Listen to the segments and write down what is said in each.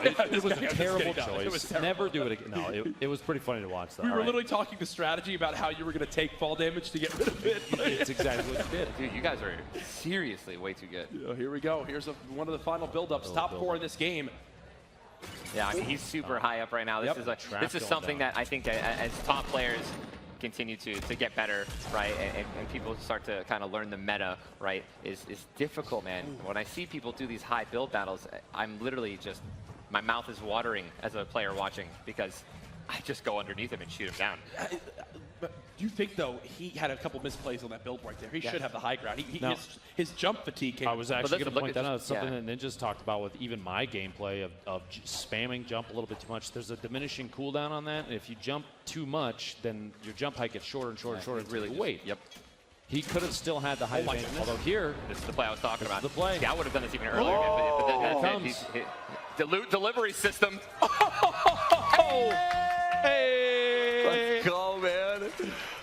it was a terrible choice. Never do it again. No, it was pretty funny to watch, though. We were literally talking the strategy about how you were going to take fall damage to get rid of it. It's exactly what you did. Dude, you guys are seriously way too good. Here we go. Here's one of the final build-ups. Top 4 in this game. Yeah, I mean, he's super high up right now. This is something that I think as top players continue to get better, right, and people start to kind of learn the meta, right, is difficult, man. When I see people do these high build battles, I'm literally just, my mouth is watering as a player watching because I just go underneath him and shoot him down. But do you think, though, he had a couple misplays on that build right there? He should have the high ground. His jump fatigue came. I was actually going to point that out. It's something that Ninja's talked about with even my gameplay of spamming jump a little bit too much. There's a diminishing cooldown on that, and if you jump too much, then your jump height gets shorter and shorter and shorter. It's really wait. Yep. He could have still had the height advantage. Although here, this is the play I was talking about. The play. Yeah, I would have done this even earlier, man, but that's it. Delivery system. Let's go, man.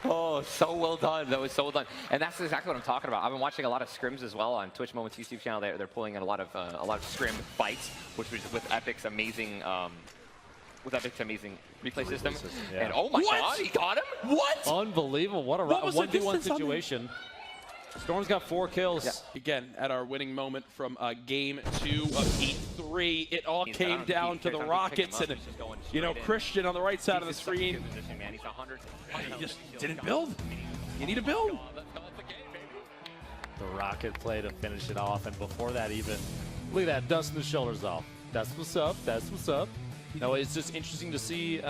Oh, so well done. That was so well done. And that's exactly what I'm talking about. I've been watching a lot of scrims as well on Twitch Moments YouTube channel. They're pulling in a lot of scrim fights, which was with Epic's amazing replay system. Yeah. And oh my God, he got him. What? Unbelievable. What a 1v1 situation. Storm's got 4 kills. Yeah. Again, at our winning moment from game 2 of Heat 3, it all came down to the Rockets. And, you know, Christian on the right side of the screen. He just didn't build. You need to build. The Rocket play to finish it off. And before that even, look at that, dusting the shoulders off. That's what's up. That's what's up. No, it's just interesting to see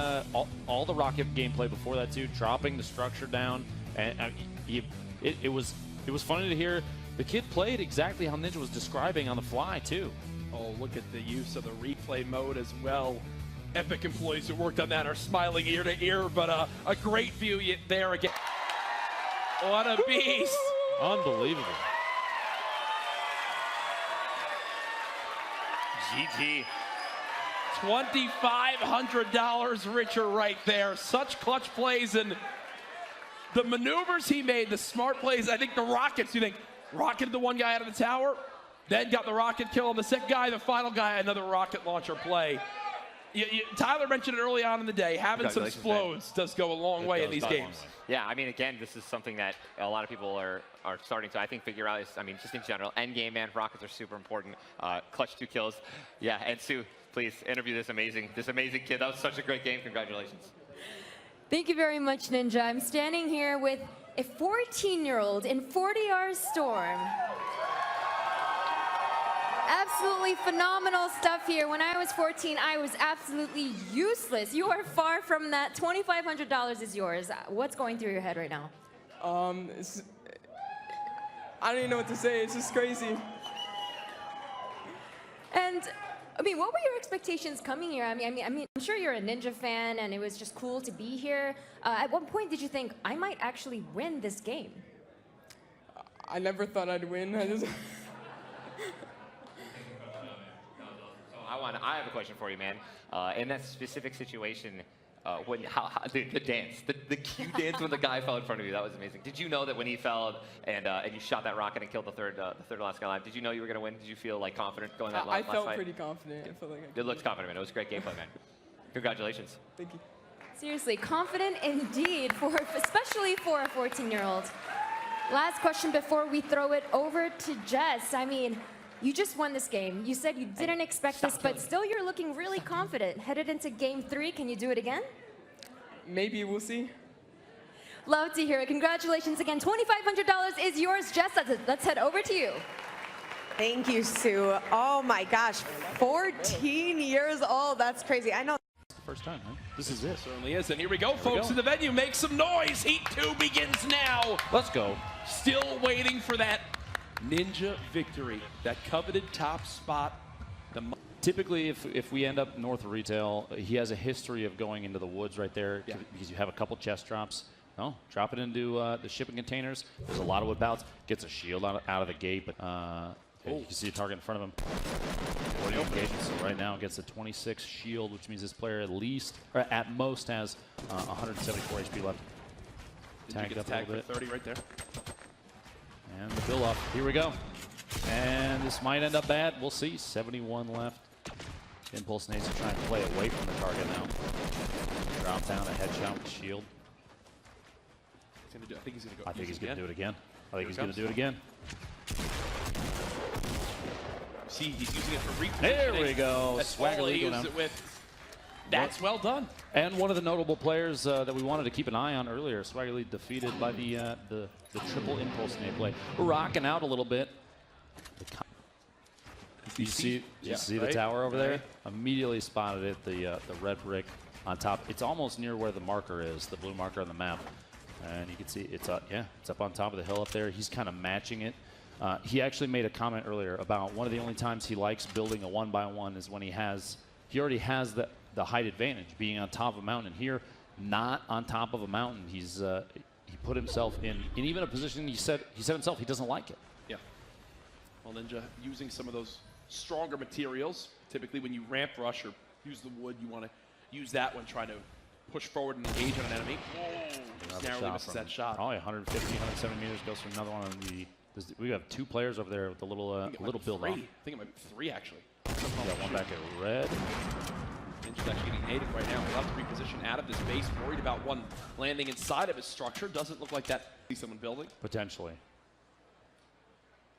all the Rocket gameplay before that, too, dropping the structure down. And it was funny to hear the kid played exactly how Ninja was describing on the fly, too. Oh, look at the use of the replay mode as well. Epic employees who worked on that are smiling ear to ear, but a great view there again. What a beast. Unbelievable. GG. $2,500 richer right there. Such clutch plays and the maneuvers he made, the smart plays. I think the Rockets, you think, rocketed the one guy out of the tower, then got the rocket kill on the second guy, the final guy, another rocket launcher play. Tyler mentioned it early on in the day. Having some explodes does go a long way in these games. Yeah, I mean, again, this is something that a lot of people are starting to, I think, figure out. I mean, just in general, end game, man, rockets are super important. Clutch 2 kills. Yeah, and Sue, please interview this amazing kid. That was such a great game. Congratulations. Thank you very much, Ninja. I'm standing here with a 14-year-old in 40R Storm. Absolutely phenomenal stuff here. When I was 14, I was absolutely useless. You are far from that. $2,500 is yours. What's going through your head right now? I don't even know what to say. It's just crazy. And I mean, what were your expectations coming here? I mean, I'm sure you're a Ninja fan, and it was just cool to be here. At what point did you think I might actually win this game? I never thought I'd win. I have a question for you, man. In that specific situation, the dance, the cue dance when the guy fell in front of you, that was amazing. Did you know that when he fell and you shot that rocket and killed the third last guy alive, did you know you were going to win? Did you feel like confident going that last fight? I felt pretty confident. I felt like it looked confident, man. It was great gameplay, man. Congratulations. Thank you. Seriously, confident indeed, especially for a 14-year-old. Last question before we throw it over to Jess. I mean, you just won this game. You said you didn't expect this, but still you're looking really confident. Headed into game 3, can you do it again? Maybe, we'll see. Love to hear it. Congratulations again. $2,500 is yours, Jess. Let's head over to you. Thank you, Sue. Oh my gosh, 14 years old. That's crazy. I know. First time, huh? This is it. Certainly is. And here we go, folks, in the venue. Make some noise. Heat 2 begins now. Let's go. Still waiting for that Ninja victory, that coveted top spot. Typically, if we end up north of retail, he has a history of going into the woods right there because you have a couple chest drops. No, drop it into the shipping containers. There's a lot of wood pallets. Gets a shield out of the gate, but you can see a target in front of him. 40 engagements. So right now gets a 26 shield, which means this player at least, or at most, has 174 HP left. Tagged up a little bit. 30 right there. And the build up. Here we go. And this might end up bad. We'll see. 71 left. Impulse needs to try and play away from the target now. Drop down a headshot with the shield. I think he's going to go. I think he's going to do it again. I think Here he's it going to do it again. See, he's using it for repositioning. There we go. That's all he Swaggerly used it with. That's well done. And one of the notable players that we wanted to keep an eye on earlier, Swaggerly defeated by the triple impulse nade play. Rocking out a little bit. You see the tower over there? Immediately spotted it, the red brick on top. It's almost near where the marker is, the blue marker on the map. And you can see it's up, it's up on top of the hill up there. He's kind of matching it. He actually made a comment earlier about one of the only times he likes building a 1x1 is when he already has the height advantage, being on top of a mountain. Here, not on top of a mountain. He put himself in even a position he said himself he doesn't like it. Yeah. Well, Ninja using some of those stronger materials. Typically, when you ramp rush or use the wood, you want to use that when trying to push forward and engage on an enemy. Whoa! Narrowly misses that shot. Probably 150, 170 meters. Goes for another one on the. We have two players over there with a little build on. I think it might be 3 actually. We got one back at red. Ninja's actually getting native right now. We'll have to reposition out of this base. Worried about one landing inside of his structure. Doesn't look like that. See someone building. Potentially.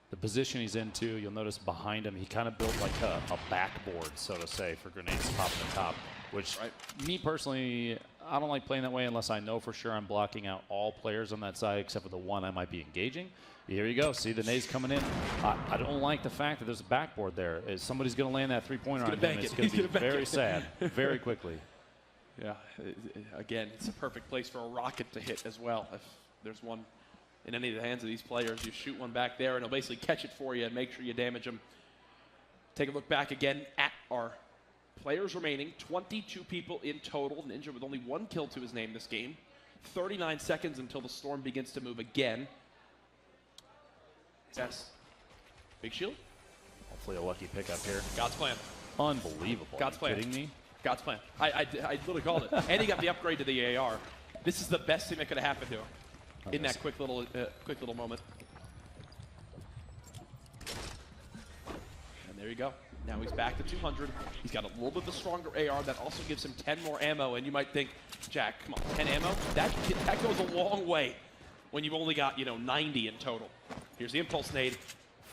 The position he's in too, you'll notice behind him, he kind of built like a backboard, so to say, for grenades popping the top. Which, me personally, I don't like playing that way unless I know for sure I'm blocking out all players on that side except for the one I might be engaging. Here you go. See the nades coming in. I don't like the fact that there's a backboard there. Somebody's going to land that three-pointer on him. It's going to be very sad very quickly. Yeah. Again, it's a perfect place for a rocket to hit as well. If there's one in any of the hands of these players, you shoot one back there, and it'll basically catch it for you and make sure you damage them. Take a look back again at our players remaining. 22 people in total. Ninja with only 1 kill to his name this game. 39 seconds until the storm begins to move again. Yes. Big shield. Hopefully a lucky pickup here. God's plan. Unbelievable. God's plan. Are you kidding me? God's plan. I literally called it. And he got the upgrade to the AR. This is the best thing that could have happened to him in that quick little moment. And there you go. Now he's back to 200. He's got a little bit of a stronger AR that also gives him 10 more ammo. And you might think, Jack, come on, 10 ammo? That goes a long way when you've only got 90 in total. Here's the impulse nade.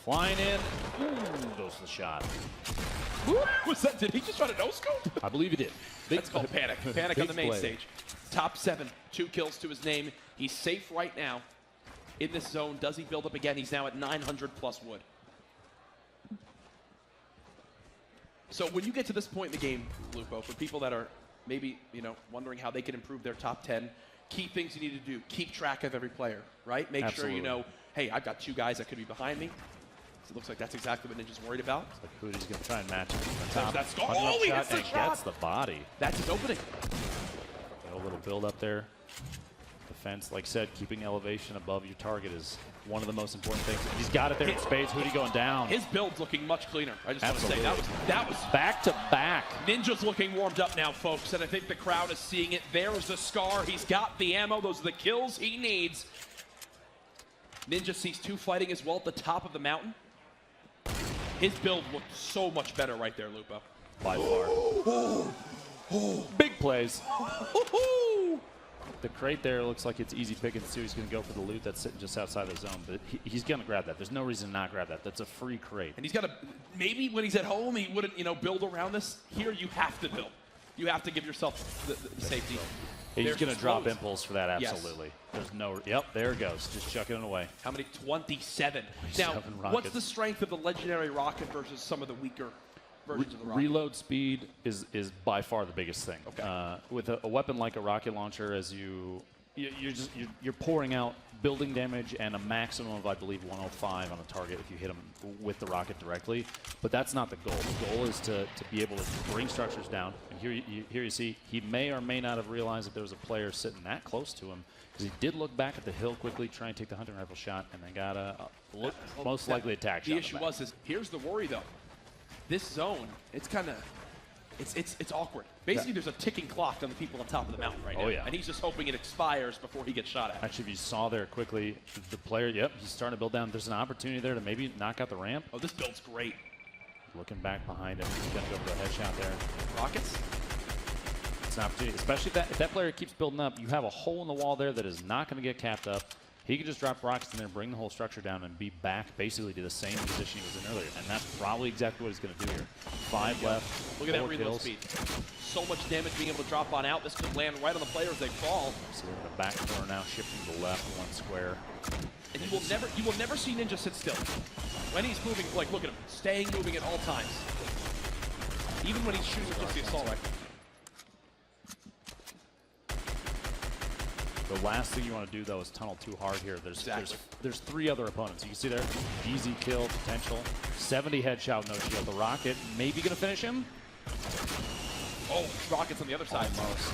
Flying in. Ooh, goes the shot. Was that? Did he just try to no-scope? I believe he did. That's called panic. Panic on the main play. stage. Top 7, 2 kills to his name. He's safe right now in this zone. Does he build up again? He's now at 900 plus wood. So when you get to this point in the game, Lupo, for people that are maybe wondering how they can improve their top 10, key things you need to do: keep track of every player, right? Make sure you know, hey, I've got 2 guys that could be behind me. So it looks like that's exactly what Ninja's worried about. It's like Hootie's going to try and match him from the top. That's he hits the shot. Gets the body. That's his opening. Got a little build up there. Defense, like I said, keeping elevation above your target is one of the most important things. He's got it there in spades. Hootie going down. His build's looking much cleaner. I just want to say that was back to back. Ninja's looking warmed up now, folks, and I think the crowd is seeing it. There's the scar. He's got the ammo. Those are the kills he needs. Ninja sees 2 fighting as well at the top of the mountain. His build looked so much better right there, Lupo. By far. Big plays. The crate there looks like it's easy pickings too. He's going to go for the loot that's sitting just outside the zone, but he's going to grab that. There's no reason to not grab that. That's a free crate. And he's got to, maybe when he's at home, he wouldn't, build around this. Here, you have to build. You have to give yourself the safety. He's going to drop impulse for that, absolutely. Yes. There's no, yep, there it goes. Just chucking it away. How many? 27. Now, what's the strength of the legendary rocket versus some of the weaker versions of the rocket? Reload speed is by far the biggest thing. Okay. With a weapon like a rocket launcher, as you're pouring out building damage and a maximum of, I believe, 105 on a target if you hit them with the rocket directly. But that's not the goal. The goal is to be able to bring structures down. And here you see he may or may not have realized that there was a player sitting that close to him, because he did look back at the hill quickly, try and take the hunting rifle shot, and then got a most likely attack shot. The issue was here's the worry though. This zone, it's kind of, it's awkward. Basically, there's a ticking clock on the people on top of the mountain right now. Oh, yeah. And he's just hoping it expires before he gets shot at. Actually, if you saw there quickly, the player, he's starting to build down. There's an opportunity there to maybe knock out the ramp. Oh, this build's great. Looking back behind him. He's going to go for a headshot there. Rockets. It's an opportunity, especially if that player keeps building up. You have a hole in the wall there that is not going to get capped up. He could just drop rockets in there, bring the whole structure down, and be back basically to the same position he was in earlier. And that's probably exactly what he's going to do here. 5 left. Look at that 4 reload kills. speed. So much damage being able to drop on out. This could land right on the player as they fall. So in the back corner now, shifting to the left, 1 square. And you will never see Ninja sit still. When he's moving, like look at him, staying moving at all times. Even when he's shooting with just the assault rifle. The last thing you want to do, though, is tunnel too hard here. There's 3 other opponents. You can see there, easy kill potential. 70 headshot, no shield. The rocket maybe going to finish him. Oh, rockets on the other side. Almost.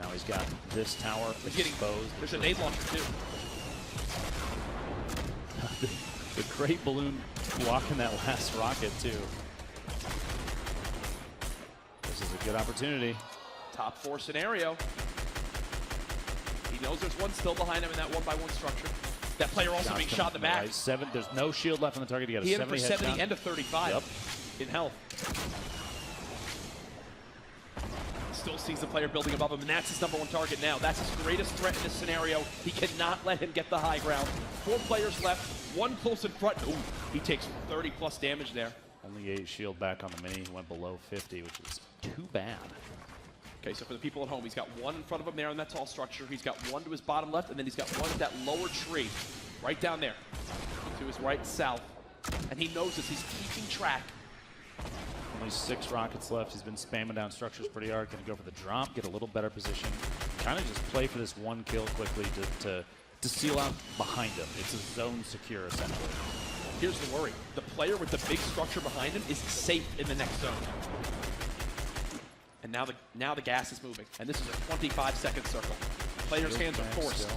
Now he's got this tower exposed. There's a nade launcher, too. The great balloon blocking that last rocket, too. This is a good opportunity. Top 4 scenario. He knows there's one still behind him in that 1-by-1 structure. That player also being shot in the back. Right, 7. There's no shield left on the target. He got a 70 for 70 headshot. and a 35 in health. Still sees the player building above him, and that's his #1 target now. That's his greatest threat in this scenario. He cannot let him get the high ground. 4 players left, 1 close in front. Ooh, he takes 30+ damage there. Only 8 shield back on the mini. He went below 50, which is too bad. Okay, so for the people at home, he's got 1 in front of him there in that tall structure. He's got 1 to his bottom left, and then he's got 1 at that lower tree, right down there, to his right and south. And he knows this. He's keeping track. Only 6 rockets left. He's been spamming down structures pretty hard. Going to go for the drop, get a little better position. Kind of just play for this 1 kill quickly to seal out behind him. It's a zone secure, essentially. Here's the worry. The player with the big structure behind him is safe in the next zone. And now the gas is moving. And this is a 25-second circle. Players' hands are forced. Still.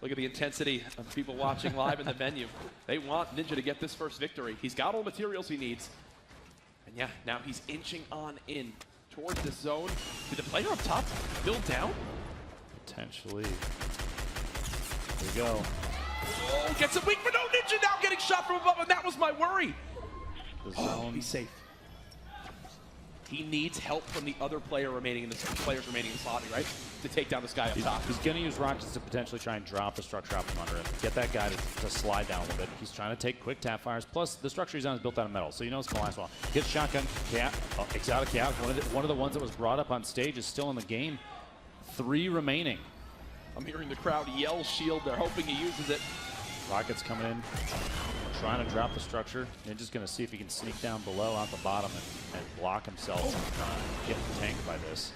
Look at the intensity of people watching live in the venue. They want Ninja to get this first victory. He's got all the materials he needs. And yeah, now he's inching on in towards this zone. Did the player up top build down? Potentially. Here we go. Oh, gets a weak, but no, Ninja now getting shot from above, and that was my worry. The zone. He's safe. He needs help from the other players remaining in this lobby, right? To take down this guy up top. He's going to use rockets to potentially try and drop the structure out from under him. Get that guy to slide down a little bit. He's trying to take quick tap fires. Plus, the structure he's on is built out of metal, so you know it's going to last long. Gets shotgun. Exotic Chaos. One of the ones that was brought up on stage is still in the game. 3 remaining. I'm hearing the crowd yell shield. They're hoping he uses it. Rockets coming in. Trying to drop the structure. Ninja's going to see if he can sneak down below out the bottom and block himself from getting tanked by this.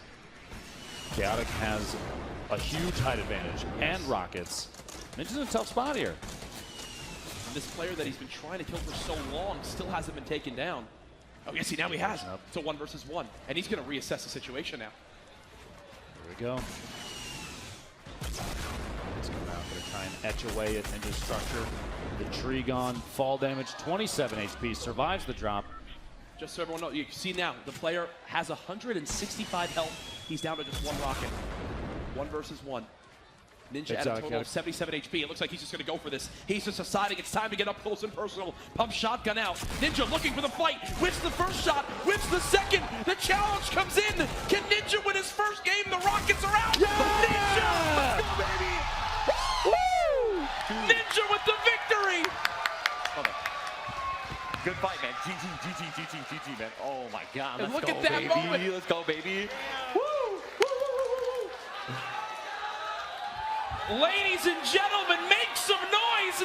Chaotic has a huge height advantage and rockets. Ninja's in a tough spot here. And this player that he's been trying to kill for so long still hasn't been taken down. Oh, yes, now he has. It's a 1 versus 1. And he's going to reassess the situation now. Here we go. He's coming out, going to try and etch away at Ninja's structure. The tree gone, fall damage, 27 HP, survives the drop. Just so everyone knows, you can see now, the player has 165 health. He's down to just 1 rocket. 1 versus 1. Ninja at a total of 77 HP. It looks like he's just going to go for this. He's just deciding it's time to get up close and personal. Pump shotgun out. Ninja looking for the fight. Whips the first shot. Whips the second. The challenge comes in. Can Ninja win his first game? The rockets are out. Yeah! Ninja! Let's go, baby! Woo! Ninja with the victory! Good fight, man. GG, man. Oh my God. And Let's look go, at that baby. moment. Let's go, baby. Woo! Ladies and gentlemen, make some noise!